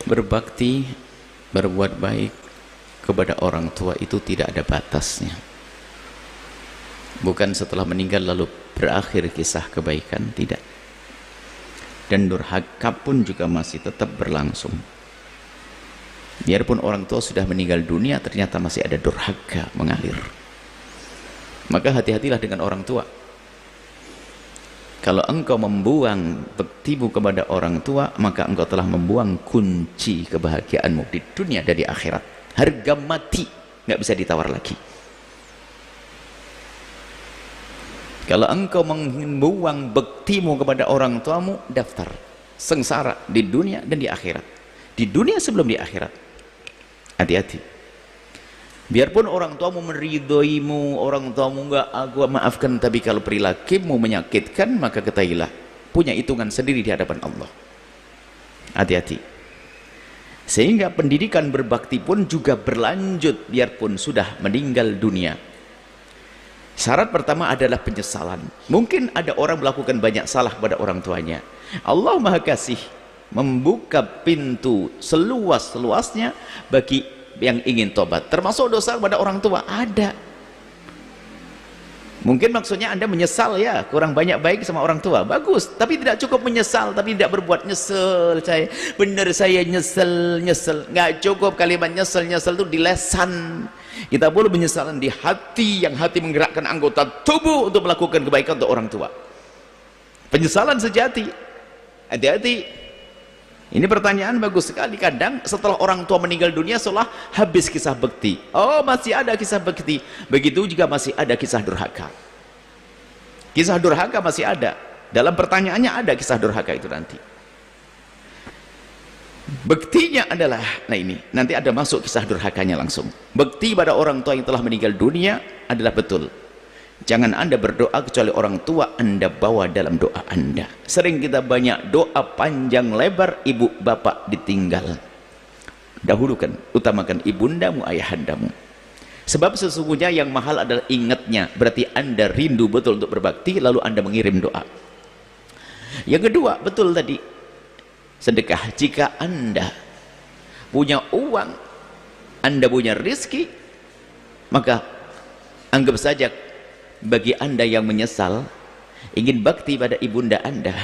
Berbakti, berbuat baik kepada orang tua itu tidak ada batasnya. Bukan setelah meninggal lalu berakhir kisah kebaikan, tidak. Dan durhaka pun juga masih tetap berlangsung. Biarpun orang tua sudah meninggal dunia, ternyata masih ada durhaka mengalir. Maka hati-hatilah dengan orang tua. Kalau engkau membuang baktimu kepada orang tua, maka engkau telah membuang kunci kebahagiaanmu di dunia dan di akhirat. Harga mati nggak bisa ditawar lagi. Kalau engkau membuang baktimu kepada orang tuamu, daftar sengsara di dunia dan di akhirat. Di dunia sebelum di akhirat. Hati-hati. Biarpun orang tuamu meridhoimu, orang tuamu enggak aku maafkan, tapi kalau perilakumu menyakitkan, maka ketahuilah punya hitungan sendiri di hadapan Allah. Hati-hati. Sehingga pendidikan berbakti pun juga berlanjut biarpun sudah meninggal dunia. Syarat pertama adalah penyesalan. Mungkin ada orang melakukan banyak salah pada orang tuanya. Allah Maha Kasih membuka pintu seluas-luasnya bagi yang ingin tobat, termasuk dosa kepada orang tua. Ada. Mungkin maksudnya Anda menyesal, ya kurang banyak baik sama orang tua, bagus, tapi tidak cukup menyesal, tapi tidak berbuat nyesel. Saya nyesel, nggak cukup kalimat nyesel itu di lesan. Kita perlu penyesalan di hati, yang hati menggerakkan anggota tubuh untuk melakukan kebaikan untuk orang tua. Penyesalan sejati. Hati-hati. Ini pertanyaan bagus sekali. Kadang setelah orang tua meninggal dunia seolah habis kisah bakti. Oh, masih ada kisah bakti. Begitu juga masih ada kisah durhaka. Kisah durhaka masih ada. Dalam pertanyaannya ada kisah durhaka itu nanti. Baktinya adalah, nah ini, nanti ada masuk kisah durhakanya langsung. Bakti pada orang tua yang telah meninggal dunia adalah betul. Jangan Anda berdoa kecuali orang tua Anda bawa dalam doa Anda. Sering kita banyak doa panjang lebar, ibu bapak ditinggal. Dahulukan, utamakan ibundamu, ayahandamu. Sebab sesungguhnya yang mahal adalah ingatnya. Berarti Anda rindu betul untuk berbakti, lalu Anda mengirim doa. Yang kedua, betul tadi, sedekah. Jika Anda punya uang, Anda punya rezeki, maka anggap saja bagi Anda yang menyesal ingin bakti pada ibunda Anda,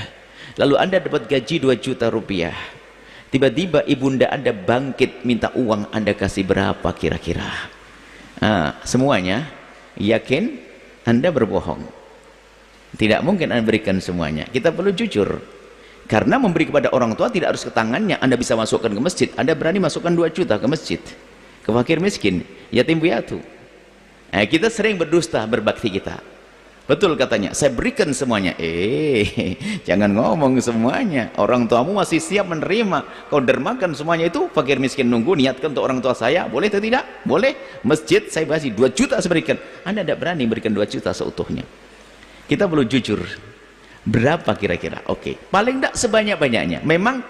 lalu Anda dapat gaji 2 juta rupiah, tiba-tiba ibunda Anda bangkit minta uang, Anda kasih berapa kira-kira? Semuanya? Yakin Anda berbohong? Tidak mungkin Anda berikan semuanya. Kita perlu jujur, karena memberi kepada orang tua tidak harus ke tangannya. Anda bisa masukkan ke masjid. Anda berani masukkan 2 juta ke masjid, ke fakir miskin, yatim piatu. Kita sering berdusta berbakti kita. Betul katanya, saya berikan semuanya. Jangan ngomong semuanya. Orang tuamu masih siap menerima. Kau dermakan semuanya itu, fakir miskin nunggu, niatkan untuk orang tua saya. Boleh atau tidak? Boleh. Masjid saya kasih 2 juta saya berikan. Anda tidak berani berikan 2 juta seutuhnya. Kita perlu jujur. Berapa kira-kira? Oke. Paling tidak sebanyak-banyaknya. Memang,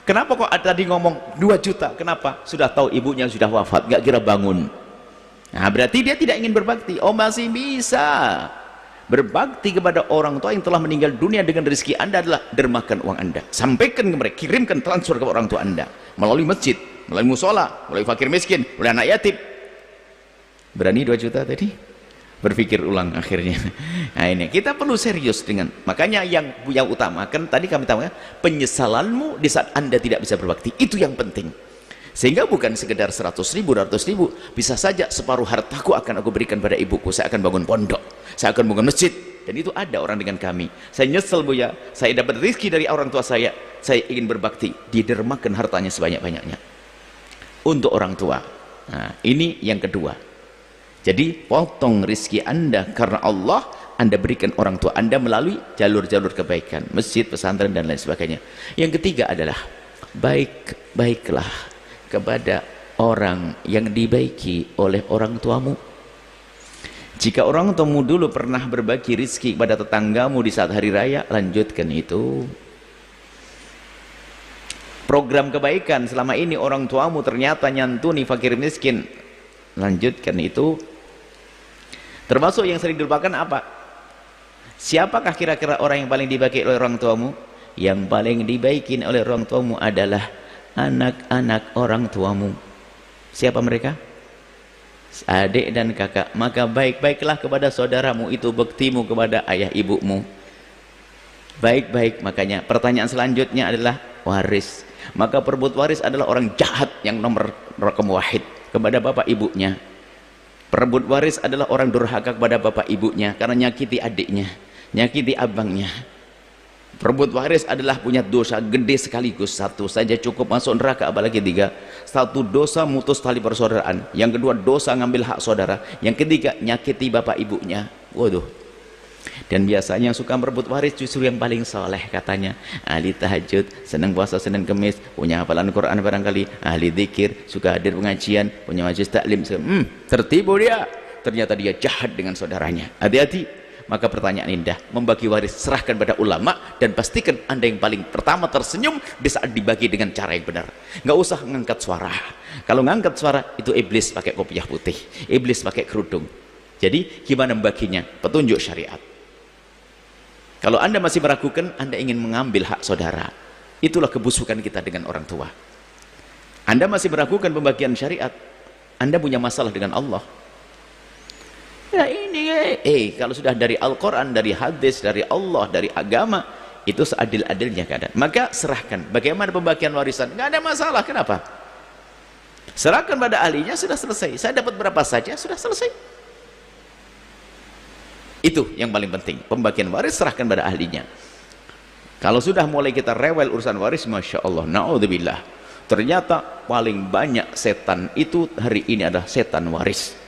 kenapa kok tadi ngomong 2 juta? Kenapa? Sudah tahu ibunya sudah wafat, gak kira bangun. Nah, berarti dia tidak ingin berbakti. Oh, masih bisa berbakti kepada orang tua yang telah meninggal dunia dengan rezeki Anda adalah dermakan uang Anda, sampaikan ke mereka, kirimkan transfer ke orang tua Anda melalui masjid, melalui musola, melalui fakir miskin, melalui anak yatim. Berani 2 juta tadi? Berpikir ulang akhirnya. Nah, ini kita perlu serius dengan, makanya yang utamakan tadi kami tahu, penyesalanmu di saat Anda tidak bisa berbakti, itu yang penting. Sehingga bukan sekedar 100 ribu, 200 ribu, bisa saja separuh hartaku akan aku berikan pada ibuku, saya akan bangun pondok, saya akan bangun masjid. Dan itu ada orang dengan kami, saya nyesel Bu ya, saya dapat rezeki dari orang tua saya ingin berbakti, didermakan hartanya sebanyak-banyaknya untuk orang tua. Nah, ini yang kedua. Jadi potong rezeki Anda karena Allah, Anda berikan orang tua Anda melalui jalur-jalur kebaikan, masjid, pesantren dan lain sebagainya. Yang ketiga adalah baiklah kepada orang yang dibaiki oleh orang tuamu. Jika orang tuamu dulu pernah berbagi rezeki kepada tetanggamu di saat hari raya, lanjutkan itu. Program kebaikan selama ini orang tuamu ternyata nyantuni fakir miskin, lanjutkan itu. Termasuk yang sering dilupakan apa? Siapakah kira-kira orang yang paling dibaiki oleh orang tuamu? Yang paling dibaikin oleh orang tuamu adalah anak-anak orang tuamu. Siapa mereka? Adik dan kakak. Maka baik-baiklah kepada saudaramu, itu bektimu kepada ayah ibumu. Baik-baik. Makanya pertanyaan selanjutnya adalah waris. Maka perebut waris adalah orang jahat yang nomor rakam wahid kepada bapak ibunya. Perebut waris adalah orang durhaka kepada bapak ibunya karena nyakiti adiknya, nyakiti abangnya. Perebut waris adalah punya dosa gede sekaligus. Satu saja cukup masuk neraka, apalagi tiga. Satu, dosa mutus tali persaudaraan. Yang kedua, dosa ngambil hak saudara. Yang ketiga, nyakiti bapak ibunya. Waduh. Dan biasanya yang suka merebut waris justru yang paling soleh katanya. Ahli tahajud, senang puasa Senin Kemis, punya hafalan Quran barangkali, ahli zikir, suka hadir pengajian, punya majelis taklim. Tertipu dia. Ternyata dia jahat dengan saudaranya. Hati-hati. Maka pertanyaan indah, membagi waris serahkan pada ulama, dan pastikan Anda yang paling pertama tersenyum di saat dibagi dengan cara yang benar. Nggak usah ngangkat suara. Kalau ngangkat suara itu iblis pakai kopiah putih, iblis pakai kerudung. Jadi gimana membaginya? Petunjuk syariat. Kalau Anda masih meragukan, Anda ingin mengambil hak saudara, itulah kebusukan kita dengan orang tua. Anda masih meragukan pembagian syariat, Anda punya masalah dengan Allah. Ya ini kalau sudah dari Al-Quran, dari hadis, dari Allah, dari agama, itu seadil-adilnya keadaan. Maka serahkan. Bagaimana pembagian warisan? Nggak ada masalah. Kenapa? Serahkan pada ahlinya, sudah selesai. Saya dapat berapa saja, sudah selesai. Itu yang paling penting. Pembagian waris serahkan pada ahlinya. Kalau sudah mulai kita rewel urusan waris, Masya Allah, na'udzubillah, ternyata paling banyak setan itu hari ini adalah setan waris.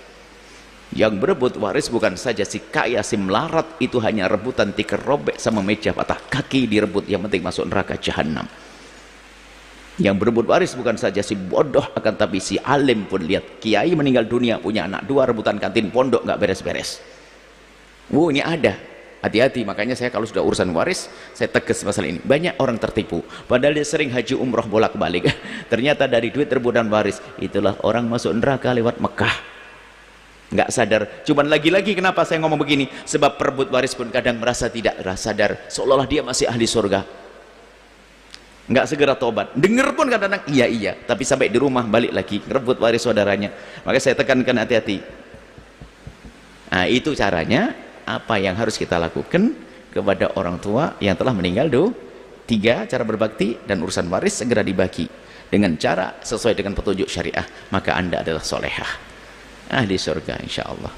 Yang berebut waris bukan saja si kaya, si melarat, itu hanya rebutan tikar robek sama meja patah, kaki direbut, yang penting masuk neraka jahanam. Yang berebut waris bukan saja si bodoh, akan tapi si alim pun. Lihat, kiai meninggal dunia, punya anak dua, rebutan kantin pondok nggak beres-beres. Ini ada. Hati-hati. Makanya saya kalau sudah urusan waris, saya tegas masalah ini. Banyak orang tertipu, padahal dia sering haji umroh bolak-balik. Ternyata dari duit rebutan waris, itulah orang masuk neraka lewat Mekah. Nggak sadar. Cuman lagi-lagi kenapa saya ngomong begini? Sebab perebut waris pun kadang merasa tidak sadar, seolah-olah dia masih ahli surga. Nggak segera tobat. Dengar pun kadang-kadang iya, tapi sampai di rumah balik lagi rebut waris saudaranya. Maka saya tekankan, hati-hati. Nah, itu caranya. Apa yang harus kita lakukan kepada orang tua yang telah meninggal. 3, cara berbakti dan urusan waris segera dibagi dengan cara sesuai dengan petunjuk syariah. Maka Anda adalah solehah, ahli surga insyaallah.